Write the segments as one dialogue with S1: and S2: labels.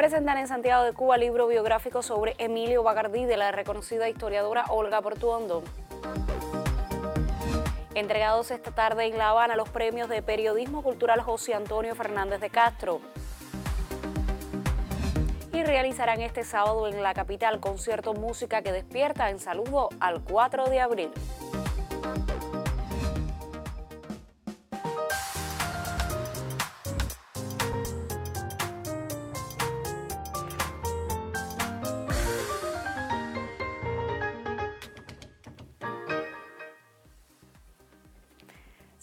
S1: presentan en Santiago de Cuba libro biográfico sobre Emilio Bacardí de la reconocida historiadora Olga Portuondo. Entregados esta tarde en La Habana los premios de periodismo cultural José Antonio Fernández de Castro. Y realizarán este sábado en la capital concierto Música que Despierta en saludo al 4 de abril.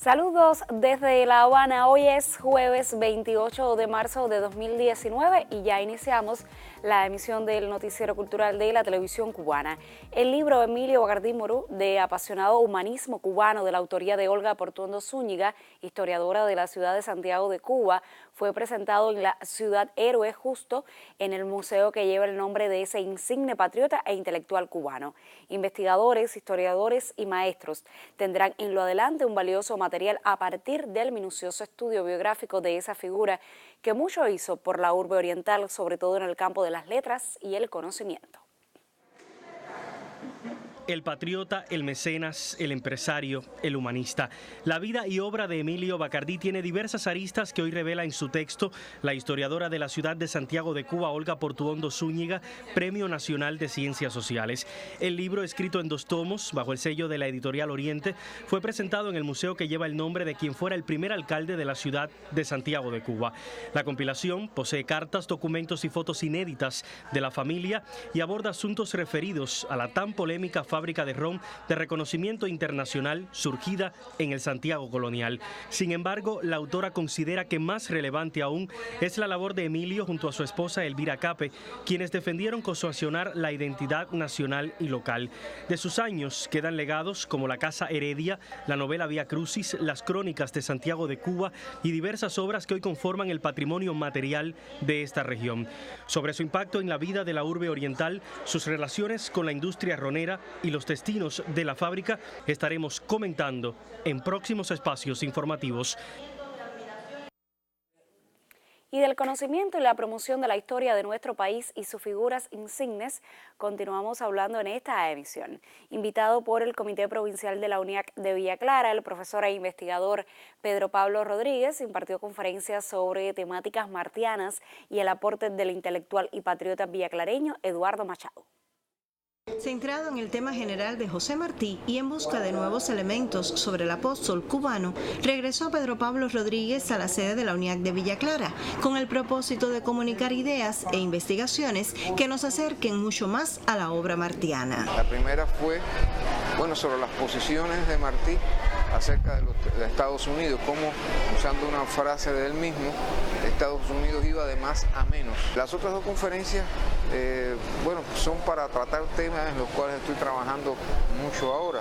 S1: Saludos desde La Habana, hoy es jueves 28 de marzo de 2019 y ya iniciamos la emisión del noticiero cultural de la televisión cubana. El libro Emilio Bacardí Morú, de apasionado humanismo cubano, de la autoría de Olga Portuondo Zúñiga, historiadora de la ciudad de Santiago de Cuba, fue presentado en la Ciudad Héroe justo en el museo que lleva el nombre de ese insigne patriota e intelectual cubano. Investigadores, historiadores y maestros tendrán en lo adelante un valioso material a partir del minucioso estudio biográfico de esa figura que mucho hizo por la urbe oriental, sobre todo en el campo de las letras y el conocimiento.
S2: El patriota, el mecenas, el empresario, el humanista. La vida y obra de Emilio Bacardí tiene diversas aristas que hoy revela en su texto la historiadora de la ciudad de Santiago de Cuba, Olga Portuondo Zúñiga, Premio Nacional de Ciencias Sociales. El libro, escrito en 2 tomos, bajo el sello de la editorial Oriente, fue presentado en el museo que lleva el nombre de quien fuera el primer alcalde de la ciudad de Santiago de Cuba. La compilación posee cartas, documentos y fotos inéditas de la familia y aborda asuntos referidos a la tan polémica fábrica de ron de reconocimiento internacional surgida en el Santiago colonial. Sin embargo, la autora considera que más relevante aún es la labor de Emilio junto a su esposa Elvira Cape, quienes defendieron coaccionar la identidad nacional y local. De sus años quedan legados como la Casa Heredia, la novela Vía Crucis, las crónicas de Santiago de Cuba y diversas obras que hoy conforman el patrimonio material de esta región. Sobre su impacto en la vida de la urbe oriental, sus relaciones con la industria ronera y los destinos de la fábrica estaremos comentando en próximos espacios informativos.
S1: Y del conocimiento y la promoción de la historia de nuestro país y sus figuras insignes, continuamos hablando en esta emisión. Invitado por el Comité Provincial de la UNIAC de Villa Clara, el profesor e investigador Pedro Pablo Rodríguez impartió conferencias sobre temáticas martianas y el aporte del intelectual y patriota villaclareño Eduardo Machado.
S3: Centrado en el tema general de José Martí y en busca de nuevos elementos sobre el apóstol cubano, regresó Pedro Pablo Rodríguez a la sede de la UNIAC de Villa Clara, con el propósito de comunicar ideas e investigaciones que nos acerquen mucho más a la obra martiana.
S4: La primera fue, sobre las posiciones de Martí acerca de Estados Unidos, como, usando una frase de él mismo, Estados Unidos iba de más a menos. Las otras 2 conferencias, son para tratar temas en los cuales estoy trabajando mucho ahora.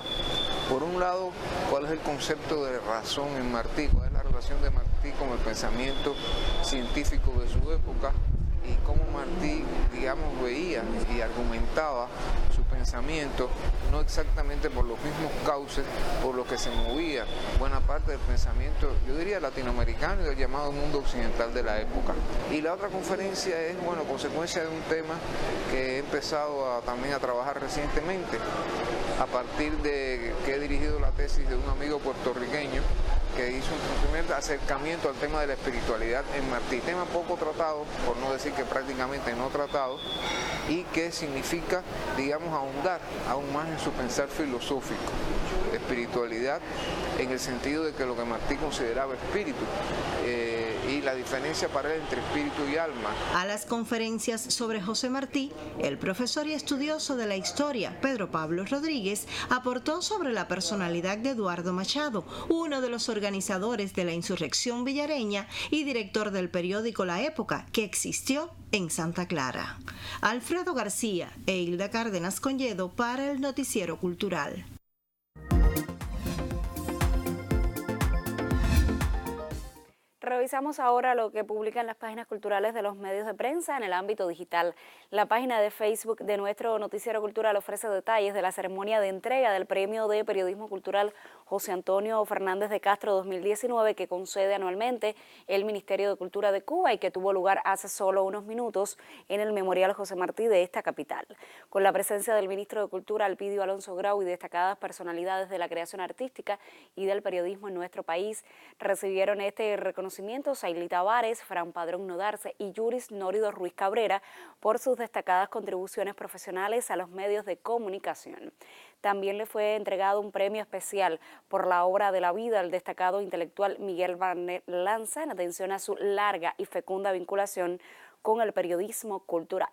S4: Por un lado, ¿cuál es el concepto de razón en Martí? ¿Cuál es la relación de Martí con el pensamiento científico de su época? Y cómo Martí, veía y argumentaba su pensamiento, no exactamente por los mismos cauces por los que se movía buena parte del pensamiento, yo diría latinoamericano y del llamado mundo occidental de la época. Y la otra conferencia es, consecuencia de un tema que he empezado también a trabajar recientemente, a partir de que he dirigido la tesis de un amigo puertorriqueño que hizo un primer acercamiento al tema de la espiritualidad en Martí, tema poco tratado, por no decir que prácticamente no tratado, y que significa, ahondar aún más en su pensar filosófico. Espiritualidad en el sentido de que lo que Martí consideraba espíritu y la diferencia para él entre espíritu y alma.
S3: A las conferencias sobre José Martí, el profesor y estudioso de la historia, Pedro Pablo Rodríguez, aportó sobre la personalidad de Eduardo Machado, uno de los organizadores de la insurrección villareña y director del periódico La Época, que existió en Santa Clara. Alfredo García e Hilda Cárdenas Conyedo para el Noticiero Cultural.
S1: Revisamos ahora lo que publican las páginas culturales de los medios de prensa en el ámbito digital. La página de Facebook de nuestro noticiero cultural ofrece detalles de la ceremonia de entrega del Premio de Periodismo Cultural José Antonio Fernández de Castro 2019 que concede anualmente el Ministerio de Cultura de Cuba y que tuvo lugar hace solo unos minutos en el Memorial José Martí de esta capital. Con la presencia del ministro de Cultura Alpidio Alonso Grau y destacadas personalidades de la creación artística y del periodismo en nuestro país, recibieron este reconocimiento Saily Tavares, Fran Padrón Nodarse y Yuris Nórido Ruiz Cabrera por sus destacadas contribuciones profesionales a los medios de comunicación. También le fue entregado un premio especial por la obra de la vida al destacado intelectual Miguel Barnet Lanza en atención a su larga y fecunda vinculación con el periodismo cultural.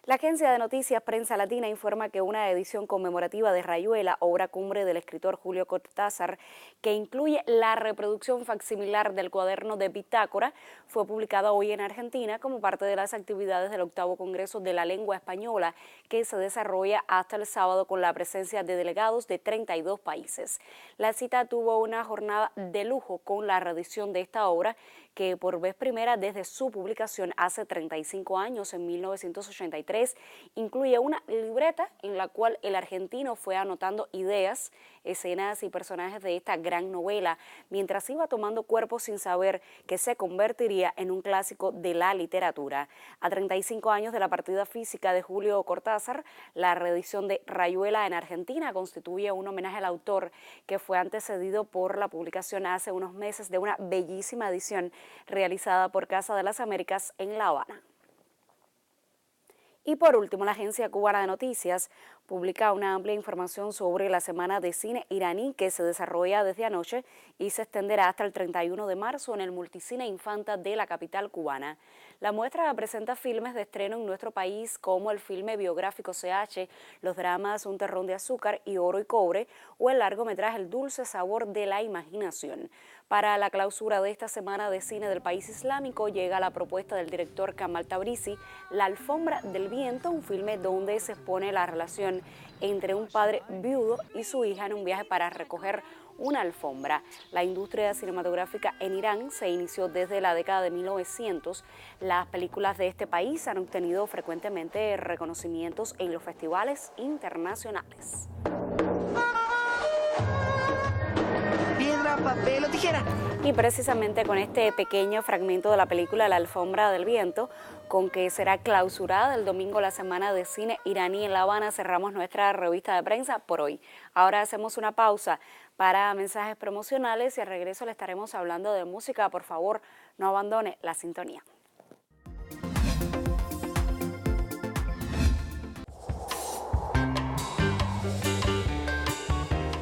S1: La agencia de noticias Prensa Latina informa que una edición conmemorativa de Rayuela, obra cumbre del escritor Julio Cortázar, que incluye la reproducción facsimilar del cuaderno de bitácora, fue publicada hoy en Argentina como parte de las actividades del 8º Congreso de la Lengua Española, que se desarrolla hasta el sábado con la presencia de delegados de 32 países. La cita tuvo una jornada de lujo con la reedición de esta obra, que por vez primera desde su publicación hace 35 años, en 1983, incluye una libreta en la cual el argentino fue anotando ideas, escenas y personajes de esta gran novela, mientras iba tomando cuerpo sin saber que se convertiría en un clásico de la literatura. A 35 años de la partida física de Julio Cortázar, la reedición de Rayuela en Argentina constituye un homenaje al autor que fue antecedido por la publicación hace unos meses de una bellísima edición realizada por Casa de las Américas en La Habana. Y por último, la Agencia Cubana de Noticias publica una amplia información sobre la Semana de Cine Iraní que se desarrolla desde anoche y se extenderá hasta el 31 de marzo en el Multicine Infanta de la capital cubana. La muestra presenta filmes de estreno en nuestro país como el filme biográfico CH, los dramas Un terrón de azúcar y Oro y cobre o el largometraje El dulce sabor de la imaginación. Para la clausura de esta Semana de Cine del país islámico llega la propuesta del director Kamal Tabrizi, La alfombra del viento, un filme donde se expone la relación entre un padre viudo y su hija en un viaje para recoger una alfombra. La industria cinematográfica en Irán se inició desde la década de 1900. Las películas de este país han obtenido frecuentemente reconocimientos en los festivales internacionales.
S5: Piedra, papel o tijera.
S1: Y precisamente con este pequeño fragmento de la película La alfombra del viento, con que será clausurada el domingo la Semana de Cine Iraní en La Habana, cerramos nuestra revista de prensa por hoy. Ahora hacemos una pausa para mensajes promocionales y al regreso le estaremos hablando de música. Por favor, no abandone la sintonía.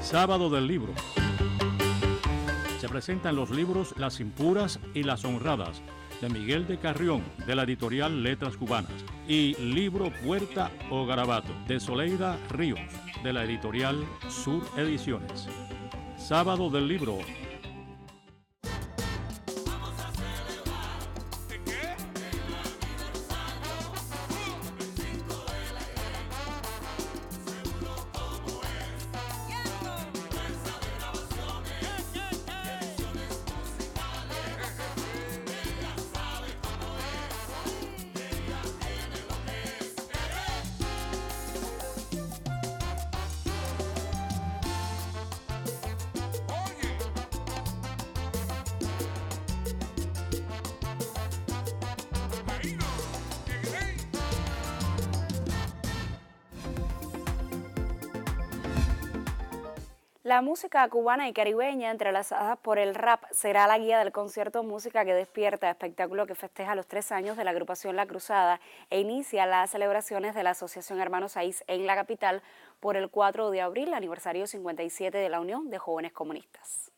S6: Sábado del libro. Se presentan los libros Las impuras y las honradas, de Miguel de Carrión, de la editorial Letras Cubanas, y Libro Puerta o Garabato, de Soleida Ríos, de la editorial Sur Ediciones. Sábado del libro.
S1: La música cubana y caribeña entrelazadas por el rap será la guía del concierto Música que Despierta, espectáculo que festeja los 3 años de la agrupación La Cruzada e inicia las celebraciones de la Asociación Hermanos Saiz en la capital por el 4 de abril, aniversario 57 de la Unión de Jóvenes Comunistas.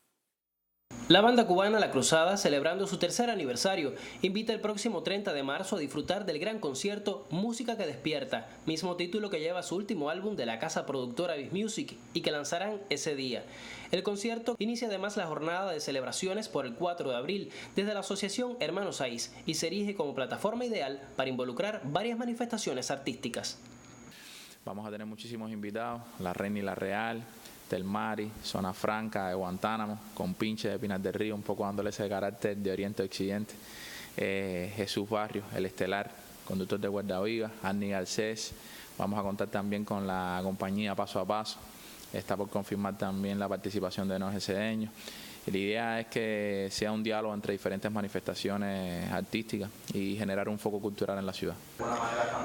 S7: La banda cubana La Cruzada, celebrando su 3er aniversario, invita el próximo 30 de marzo a disfrutar del gran concierto Música que Despierta, mismo título que lleva su último álbum de la casa productora Biz Music y que lanzarán ese día. El concierto inicia además la jornada de celebraciones por el 4 de abril desde la Asociación Hermanos Saiz y se erige como plataforma ideal para involucrar varias manifestaciones artísticas.
S8: Vamos a tener muchísimos invitados, La Reina y la Real, del Mari, Zona Franca de Guantánamo, con Pinche de Pinar del Río, un poco dándole ese carácter de Oriente a Occidente. Jesús Barrios, El Estelar, conductor de Cuerda Viva, Arni Garcés. Vamos a contar también con la compañía Paso a Paso. Está por confirmar también la participación de Noje Cedeño. Y la idea es que sea un diálogo entre diferentes manifestaciones artísticas y generar un foco cultural en la ciudad.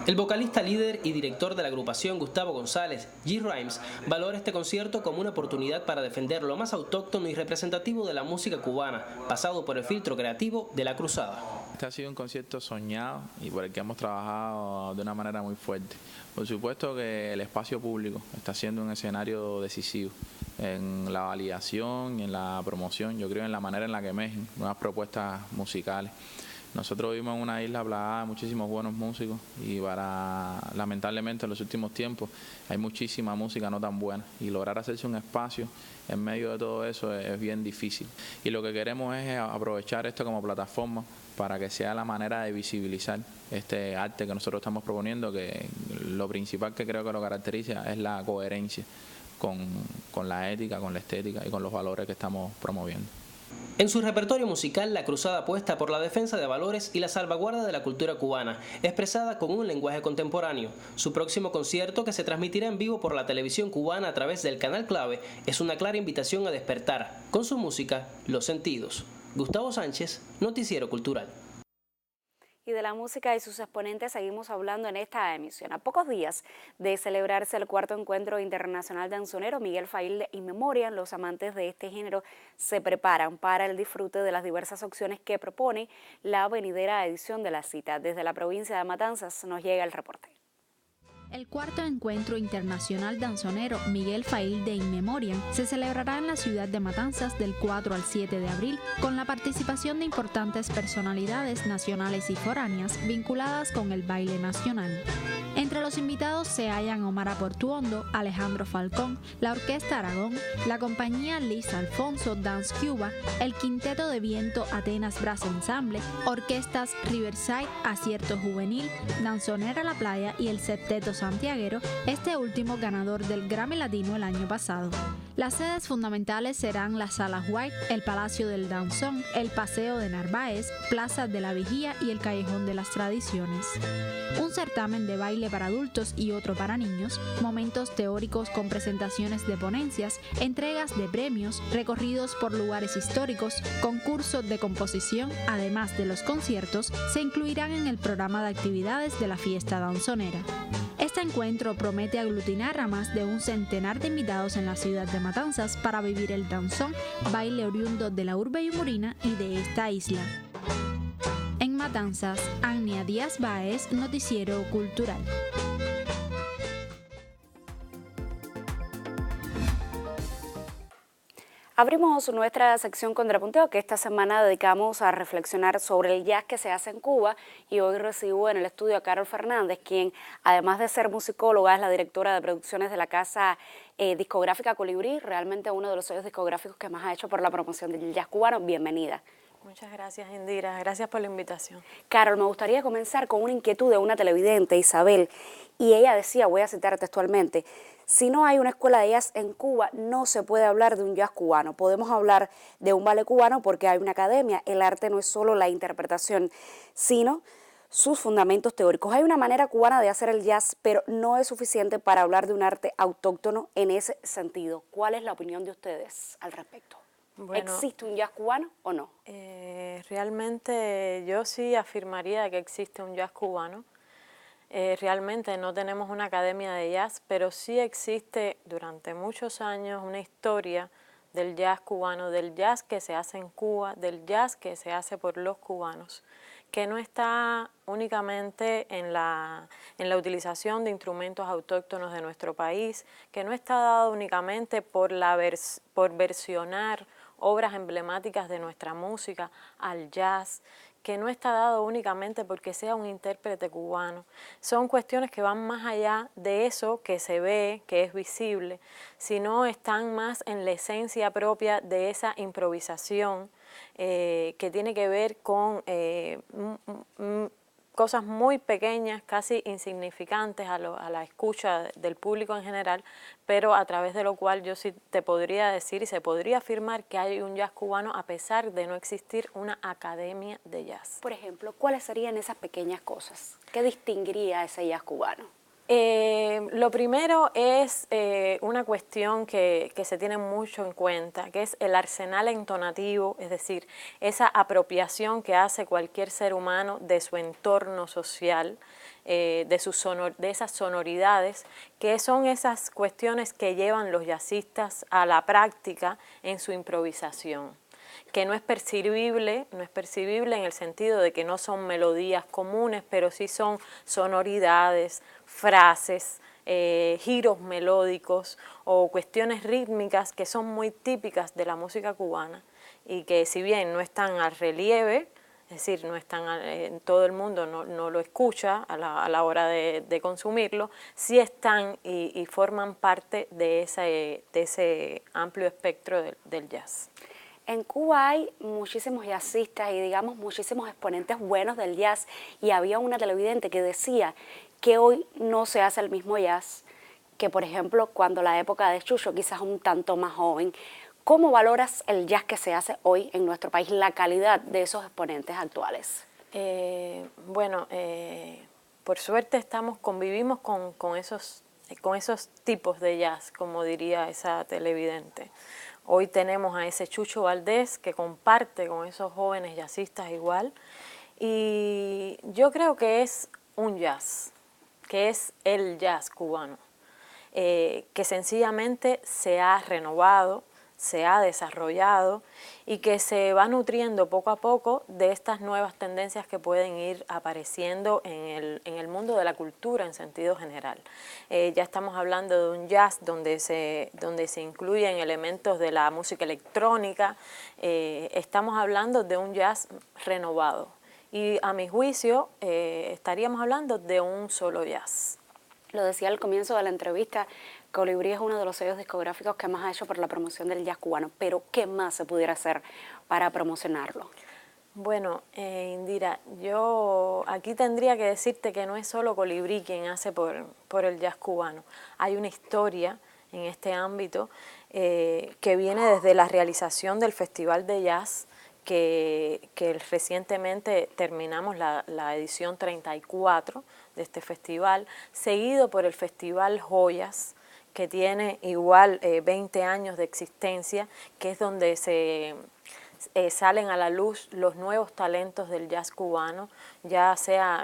S7: El vocalista líder y director de la agrupación, Gustavo González, G. Rhymes, valora este concierto como una oportunidad para defender lo más autóctono y representativo de la música cubana, pasado por el filtro creativo de La Cruzada.
S8: Este ha sido un concierto soñado y por el que hemos trabajado de una manera muy fuerte. Por supuesto que el espacio público está siendo un escenario decisivo en la validación y en la promoción, yo creo en la manera en la que emergen nuevas propuestas musicales. Nosotros vivimos en una isla plagada de muchísimos buenos músicos y lamentablemente en los últimos tiempos hay muchísima música no tan buena y lograr hacerse un espacio en medio de todo eso es bien difícil. Y lo que queremos es aprovechar esto como plataforma para que sea la manera de visibilizar este arte que nosotros estamos proponiendo, que lo principal que creo que lo caracteriza es la coherencia con la ética, con la estética y con los valores que estamos promoviendo.
S7: En su repertorio musical, La Cruzada apuesta por la defensa de valores y la salvaguarda de la cultura cubana, expresada con un lenguaje contemporáneo. Su próximo concierto, que se transmitirá en vivo por la televisión cubana a través del canal Clave, es una clara invitación a despertar, con su música, los sentidos. Gustavo Sánchez, Noticiero Cultural.
S1: Y de la música y sus exponentes seguimos hablando en esta emisión. A pocos días de celebrarse el cuarto encuentro internacional danzonero Miguel Faíl de In Memoriam, los amantes de este género se preparan para el disfrute de las diversas opciones que propone la venidera edición de la cita. Desde la provincia de Matanzas nos llega el reporte.
S9: El cuarto encuentro internacional danzonero Miguel Faíl de In Memoriam se celebrará en la ciudad de Matanzas del 4 al 7 de abril con la participación de importantes personalidades nacionales y foráneas vinculadas con el baile nacional. Entre los invitados se hallan Omar Portuondo, Alejandro Falcón, la Orquesta Aragón, la compañía Liz Alfonso Dance Cuba, el Quinteto de Viento Atenas Brass Ensemble, orquestas Riverside, Acierto Juvenil, Danzonera La Playa y el Septeto santiaguero, este último ganador del Grammy Latino el año pasado. Las sedes fundamentales serán la Sala White, el Palacio del Danzón, el Paseo de Narváez, Plaza de la Vigía y el Callejón de las Tradiciones. Un certamen de baile para adultos y otro para niños, momentos teóricos con presentaciones de ponencias, entregas de premios, recorridos por lugares históricos, concursos de composición, además de los conciertos, se incluirán en el programa de actividades de la fiesta danzonera. Este encuentro promete aglutinar a más de un centenar de invitados en la ciudad de Matanzas para vivir el danzón, baile oriundo de la urbe yumurina y de esta isla. En Matanzas, Ania Díaz Báez, Noticiero Cultural.
S1: Abrimos nuestra sección Contrapunteo, que esta semana dedicamos a reflexionar sobre el jazz que se hace en Cuba, y hoy recibo en el estudio a Carol Fernández, quien además de ser musicóloga es la directora de producciones de la casa discográfica Colibrí, realmente uno de los sellos discográficos que más ha hecho por la promoción del jazz cubano. Bienvenida.
S10: Muchas gracias, Indira. Gracias por la invitación.
S1: Carol, me gustaría comenzar con una inquietud de una televidente, Isabel, y ella decía, voy a citar textualmente: si no hay una escuela de jazz en Cuba, no se puede hablar de un jazz cubano. Podemos hablar de un ballet cubano porque hay una academia. El arte no es solo la interpretación, sino sus fundamentos teóricos. Hay una manera cubana de hacer el jazz, pero no es suficiente para hablar de un arte autóctono en ese sentido. ¿Cuál es la opinión de ustedes al respecto? Bueno, ¿existe un jazz cubano o no?
S10: Realmente yo sí afirmaría que existe un jazz cubano. Realmente no tenemos una academia de jazz, pero sí existe durante muchos años una historia del jazz cubano, del jazz que se hace en Cuba, del jazz que se hace por los cubanos, que no está únicamente en la utilización de instrumentos autóctonos de nuestro país, que no está dado únicamente por versionar obras emblemáticas de nuestra música al jazz, que no está dado únicamente porque sea un intérprete cubano. Son cuestiones que van más allá de eso que se ve, que es visible, sino están más en la esencia propia de esa improvisación que tiene que ver con cosas muy pequeñas, casi insignificantes a la escucha del público en general, pero a través de lo cual yo sí te podría decir y se podría afirmar que hay un jazz cubano a pesar de no existir una academia de jazz.
S1: Por ejemplo, ¿cuáles serían esas pequeñas cosas? ¿Qué distinguiría ese jazz cubano?
S10: Lo primero es una cuestión que se tiene mucho en cuenta, que es el arsenal entonativo, es decir, esa apropiación que hace cualquier ser humano de su entorno social, de esas sonoridades, que son esas cuestiones que llevan los jazzistas a la práctica en su improvisación, que no es percibible en el sentido de que no son melodías comunes, pero sí son sonoridades, frases, giros melódicos o cuestiones rítmicas que son muy típicas de la música cubana y que si bien no están al relieve, es decir, no están todo el mundo no lo escucha a la hora de consumirlo, sí están y forman parte de ese amplio espectro del jazz.
S1: En Cuba hay muchísimos jazzistas y digamos muchísimos exponentes buenos del jazz y había una televidente que decía que hoy no se hace el mismo jazz que por ejemplo cuando la época de Chucho, quizás un tanto más joven. ¿Cómo valoras el jazz que se hace hoy en nuestro país, la calidad de esos exponentes actuales?
S10: Por suerte convivimos con esos tipos de jazz, como diría esa televidente. Hoy tenemos a ese Chucho Valdés que comparte con esos jóvenes jazzistas igual y yo creo que es un jazz, que es el jazz cubano, que sencillamente se ha renovado, se ha desarrollado y que se va nutriendo poco a poco de estas nuevas tendencias que pueden ir apareciendo en el mundo de la cultura en sentido general. Ya estamos hablando de un jazz donde se incluyen elementos de la música electrónica, estamos hablando de un jazz renovado y a mi juicio estaríamos hablando de un solo jazz.
S1: Lo decía al comienzo de la entrevista, Colibrí es uno de los sellos discográficos que más ha hecho por la promoción del jazz cubano, pero ¿qué más se pudiera hacer para promocionarlo?
S10: Bueno, Indira, yo aquí tendría que decirte que no es solo Colibrí quien hace por el jazz cubano. Hay una historia en este ámbito que viene desde la realización del Festival de Jazz, que recientemente terminamos la edición 34 de este festival, seguido por el Festival Joyas, que tiene igual 20 años de existencia, que es donde salen a la luz los nuevos talentos del jazz cubano, ya sea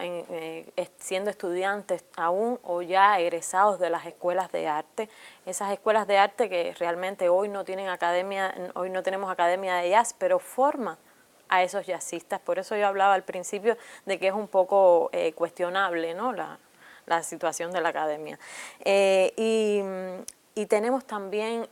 S10: siendo estudiantes aún o ya egresados de las escuelas de arte. Esas escuelas de arte que realmente hoy no tenemos academia de jazz, pero forman a esos jazzistas. Por eso yo hablaba al principio de que es un poco cuestionable, ¿no?, la situación de la academia. Y tenemos también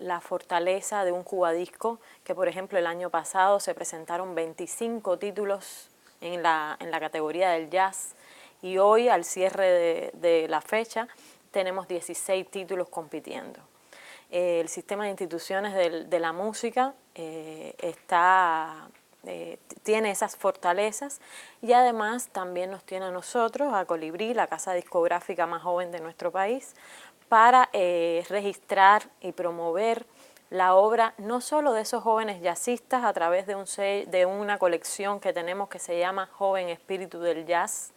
S10: la fortaleza de un Cubadisco, que por ejemplo el año pasado se presentaron 25 títulos en la categoría del jazz y hoy al cierre de la fecha tenemos 16 títulos compitiendo. El sistema de instituciones de la música tiene esas fortalezas y además también nos tiene a nosotros, a Colibrí, la casa discográfica más joven de nuestro país, para registrar y promover la obra no solo de esos jóvenes jazzistas a través de una colección que tenemos que se llama Joven Espíritu del Jazz,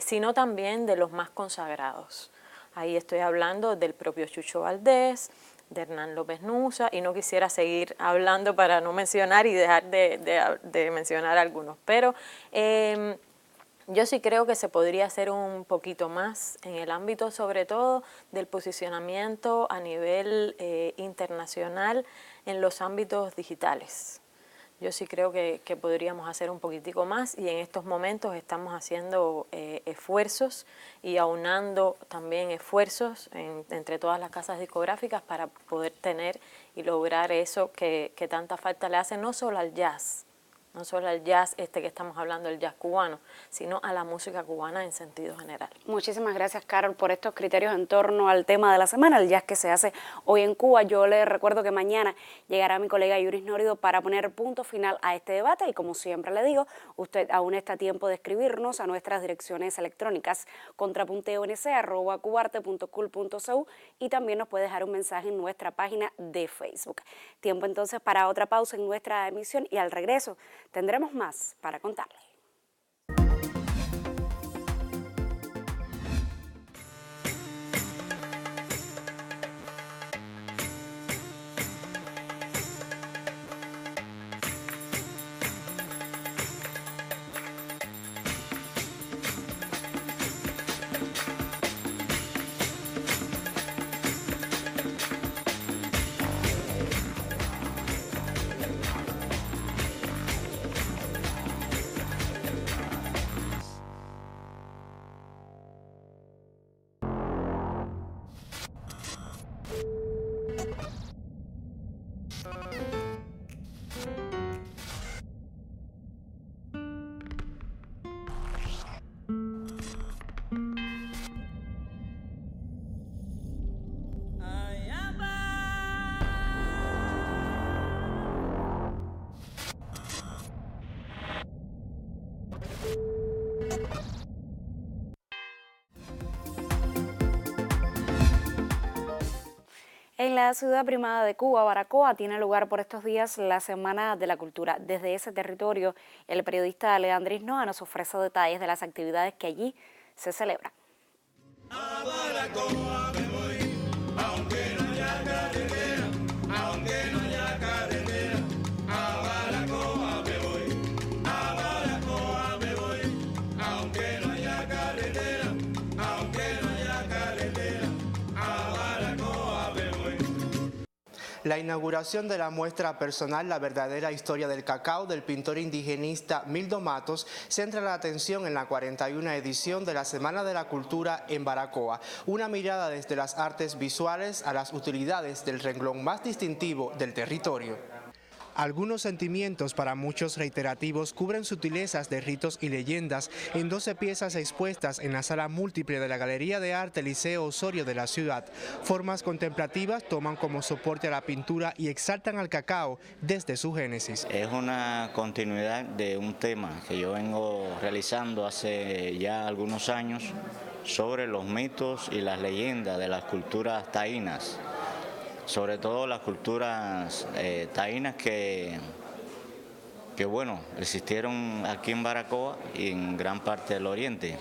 S10: sino también de los más consagrados. Ahí estoy hablando del propio Chucho Valdés, de Hernán López Nussa, y no quisiera seguir hablando para no mencionar y dejar de mencionar algunos, pero yo sí creo que se podría hacer un poquito más en el ámbito sobre todo del posicionamiento a nivel internacional en los ámbitos digitales. Yo sí creo que podríamos hacer un poquitico más y en estos momentos estamos haciendo esfuerzos y aunando también esfuerzos entre todas las casas discográficas para poder tener y lograr eso que tanta falta le hace no solo al jazz, no solo al jazz que estamos hablando, el jazz cubano, sino a la música cubana en sentido general.
S1: Muchísimas gracias, Carol, por estos criterios en torno al tema de la semana, el jazz que se hace hoy en Cuba. Yo le recuerdo que mañana llegará mi colega Yuris Nórido para poner punto final a este debate y, como siempre le digo, usted aún está a tiempo de escribirnos a nuestras direcciones electrónicas contrapunteonc@cubarte.cul.cu y también nos puede dejar un mensaje en nuestra página de Facebook. Tiempo entonces para otra pausa en nuestra emisión y al regreso tendremos más para contarle. En la ciudad primada de Cuba, Baracoa, tiene lugar por estos días la Semana de la Cultura. Desde ese territorio, el periodista Leandris Noa nos ofrece detalles de las actividades que allí se celebran.
S11: A Baracoa me voy, aunque no haya carretera, aunque no haya carretera. A Baracoa me voy, a Baracoa me voy, aunque no haya carretera, aunque no haya carretera. A Baracoa me voy.
S12: La inauguración de la muestra personal La verdadera historia del cacao del pintor indigenista Mildo Matos centra la atención en la 41 edición de la Semana de la Cultura en Baracoa, una mirada desde las artes visuales a las utilidades del renglón más distintivo del territorio. Algunos sentimientos, para muchos reiterativos, cubren sutilezas de ritos y leyendas en 12 piezas expuestas en la sala múltiple de la Galería de Arte Liceo Osorio de la ciudad. Formas contemplativas toman como soporte a la pintura y exaltan al cacao desde su génesis.
S13: Es una continuidad de un tema que yo vengo realizando hace ya algunos años sobre los mitos y las leyendas de las culturas taínas. Sobre todo las culturas taínas que bueno, existieron aquí en Baracoa y en gran parte del oriente,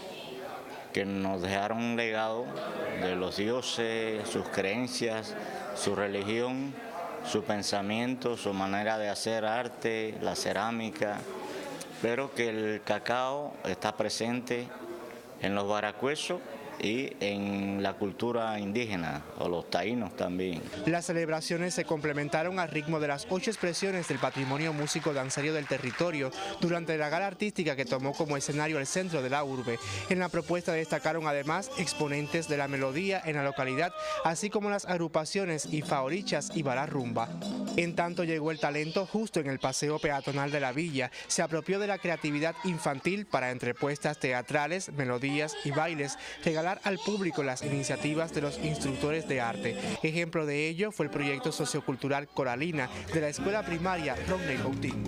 S13: que nos dejaron un legado de los dioses, sus creencias, su religión, su pensamiento, su manera de hacer arte, la cerámica, pero que el cacao está presente en los baracuesos y en la cultura indígena, o los taínos también.
S12: Las celebraciones se complementaron al ritmo de las 8 expresiones del patrimonio músico danzario del territorio durante la gala artística que tomó como escenario el centro de la urbe. En la propuesta destacaron además exponentes de la melodía en la localidad, así como las agrupaciones Ifaorichas y Balarrumba. En tanto llegó el talento justo en el paseo peatonal de la villa, se apropió de la creatividad infantil para entrepuestas teatrales, melodías y bailes, regalar al público las iniciativas de los instructores de arte. Ejemplo de ello fue el proyecto sociocultural Coralina de la escuela primaria Rodney Coutín.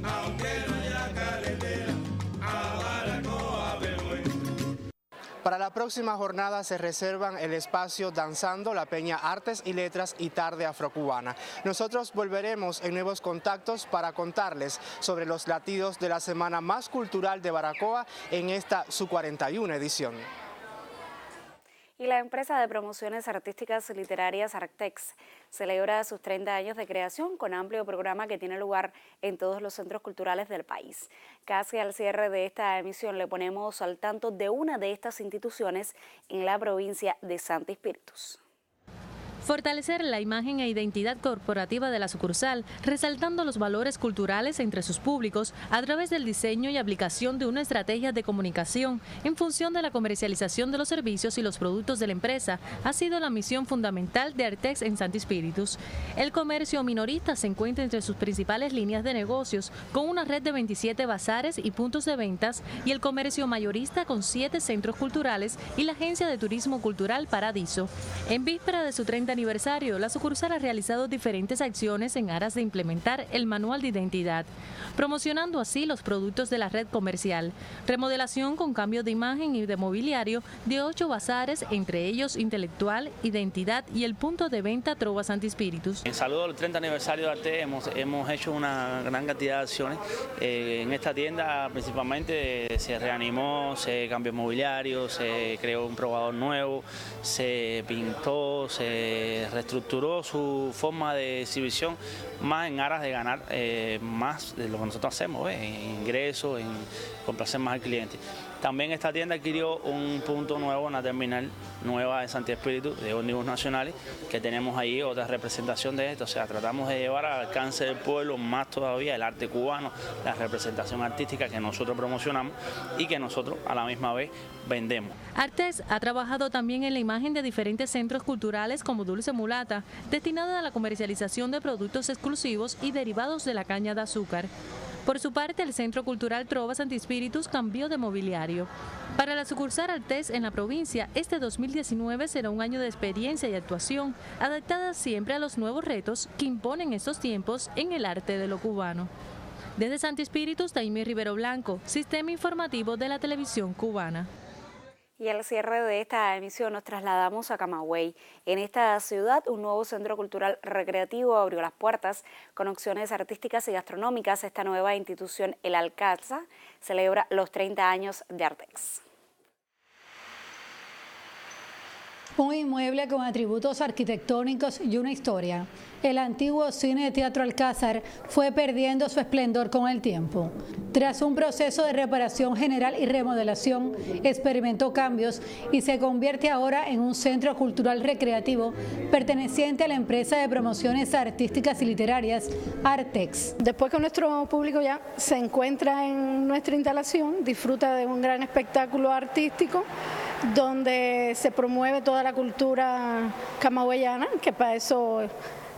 S12: Para la próxima jornada se reservan el espacio Danzando, la Peña Artes y Letras y Tarde Afrocubana. Nosotros volveremos en nuevos contactos para contarles sobre los latidos de la semana más cultural de Baracoa en esta su 41 edición.
S1: Y la empresa de promociones artísticas y literarias Artex celebra sus 30 años de creación con amplio programa que tiene lugar en todos los centros culturales del país. Casi al cierre de esta emisión le ponemos al tanto de una de estas instituciones en la provincia de Santi Espíritus.
S14: Fortalecer la imagen e identidad corporativa de la sucursal, resaltando los valores culturales entre sus públicos a través del diseño y aplicación de una estrategia de comunicación en función de la comercialización de los servicios y los productos de la empresa, ha sido la misión fundamental de Artex en Santi Spíritus. El comercio minorista se encuentra entre sus principales líneas de negocios, con una red de 27 bazares y puntos de ventas, y el comercio mayorista con 7 centros culturales y la agencia de turismo cultural Paradiso. En víspera de su 30 aniversario, la sucursal ha realizado diferentes acciones en aras de implementar el manual de identidad, promocionando así los productos de la red comercial, remodelación con cambio de imagen y de mobiliario de 8 bazares, entre ellos Intelectual, Identidad y el punto de venta Trova Santi Spíritus.
S15: En saludo al 30 aniversario de Artex hemos hecho una gran cantidad de acciones. En esta tienda principalmente se reanimó, se cambió el mobiliario, se creó un probador nuevo, se pintó, se reestructuró su forma de exhibición, más en aras de ganar más de lo que nosotros hacemos, en ingresos, en complacer más al cliente. También esta tienda adquirió un punto nuevo, una terminal nueva de Santi Spíritus, de ómnibus nacionales, que tenemos ahí otra representación de esto. O sea, tratamos de llevar al alcance del pueblo más todavía el arte cubano, la representación artística que nosotros promocionamos y que nosotros a la misma vez vendemos.
S14: Artex ha trabajado también en la imagen de diferentes centros culturales como Dulce Mulata, destinada a la comercialización de productos exclusivos y derivados de la caña de azúcar. Por su parte, el Centro Cultural Trova Santi Spíritus cambió de mobiliario. Para la sucursal Artex en la provincia, este 2019 será un año de experiencia y actuación, adaptada siempre a los nuevos retos que imponen estos tiempos en el arte de lo cubano. Desde Santi Spíritus, Taimí Rivero Blanco, Sistema Informativo de la Televisión Cubana.
S1: Y al cierre de esta emisión nos trasladamos a Camagüey. En esta ciudad, un nuevo centro cultural recreativo abrió las puertas con opciones artísticas y gastronómicas. Esta nueva institución, el Alcázar, celebra los 30 años de Artex.
S16: Un inmueble con atributos arquitectónicos y una historia. El antiguo Cine Teatro Alcázar fue perdiendo su esplendor con el tiempo. Tras un proceso de reparación general y remodelación, experimentó cambios y se convierte ahora en un centro cultural recreativo perteneciente a la empresa de promociones artísticas y literarias Artex.
S17: Después que nuestro público ya se encuentra en nuestra instalación, disfruta de un gran espectáculo artístico donde se promueve toda la cultura camagüeyana, que para eso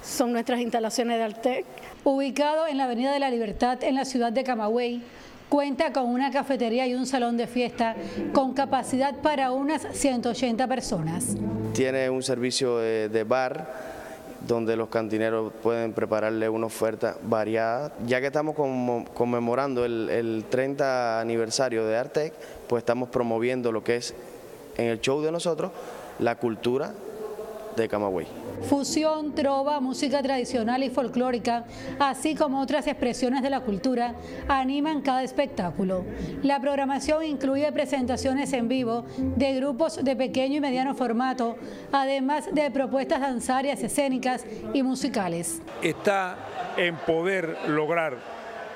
S17: son nuestras instalaciones de Artex.
S16: Ubicado en la Avenida de la Libertad en la ciudad de Camagüey, cuenta con una cafetería y un salón de fiesta con capacidad para unas 180 personas.
S18: Tiene un servicio de bar donde los cantineros pueden prepararle una oferta variada. Ya que estamos conmemorando el 30 aniversario de Artex, pues estamos promoviendo lo que es en el show de nosotros la cultura de Camagüey.
S16: Fusión, trova, música tradicional y folclórica, así como otras expresiones de la cultura, animan cada espectáculo. La programación incluye presentaciones en vivo de grupos de pequeño y mediano formato, además de propuestas danzarias, escénicas y musicales.
S19: Está en poder lograr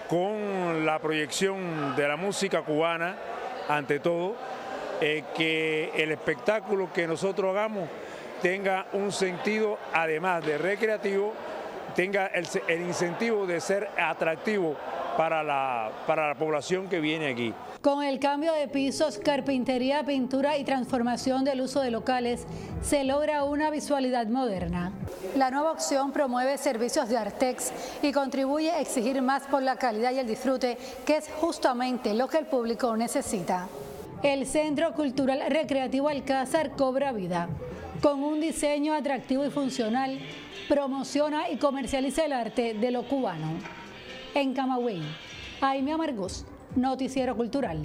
S19: con la proyección de la música cubana, ante todo, que el espectáculo que nosotros hagamos tenga un sentido, además de recreativo, tenga el incentivo de ser atractivo para la población que viene aquí.
S16: Con el cambio de pisos, carpintería, pintura y transformación del uso de locales, se logra una visualidad moderna. La nueva opción promueve servicios de Artex y contribuye a exigir más por la calidad y el disfrute, que es justamente lo que el público necesita. El Centro Cultural Recreativo Alcázar cobra vida. Con un diseño atractivo y funcional, promociona y comercializa el arte de lo cubano. En Camagüey, Aimee Amargós, Noticiero Cultural.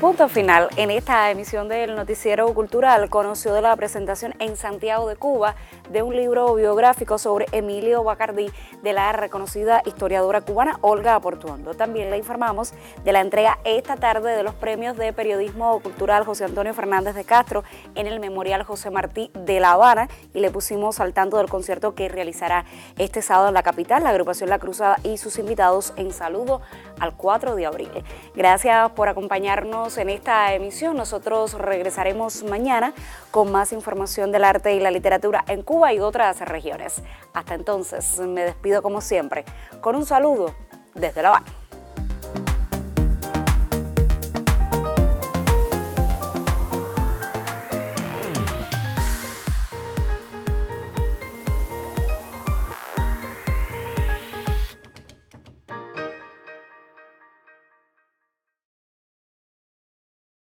S1: Punto final en esta emisión del Noticiero Cultural. Conoció de la presentación en Santiago de Cuba de un libro biográfico sobre Emilio Bacardí de la reconocida historiadora cubana Olga Portuondo. También le informamos de la entrega esta tarde de los premios de periodismo cultural José Antonio Fernández de Castro en el Memorial José Martí de La Habana, y le pusimos al tanto del concierto que realizará este sábado en la capital la agrupación La Cruzada y sus invitados en saludo al 4 de abril. Gracias por acompañarnos despedimos en esta emisión. Nosotros regresaremos mañana con más información del arte y la literatura en Cuba y otras regiones. Hasta entonces, me despido como siempre con un saludo desde La Habana.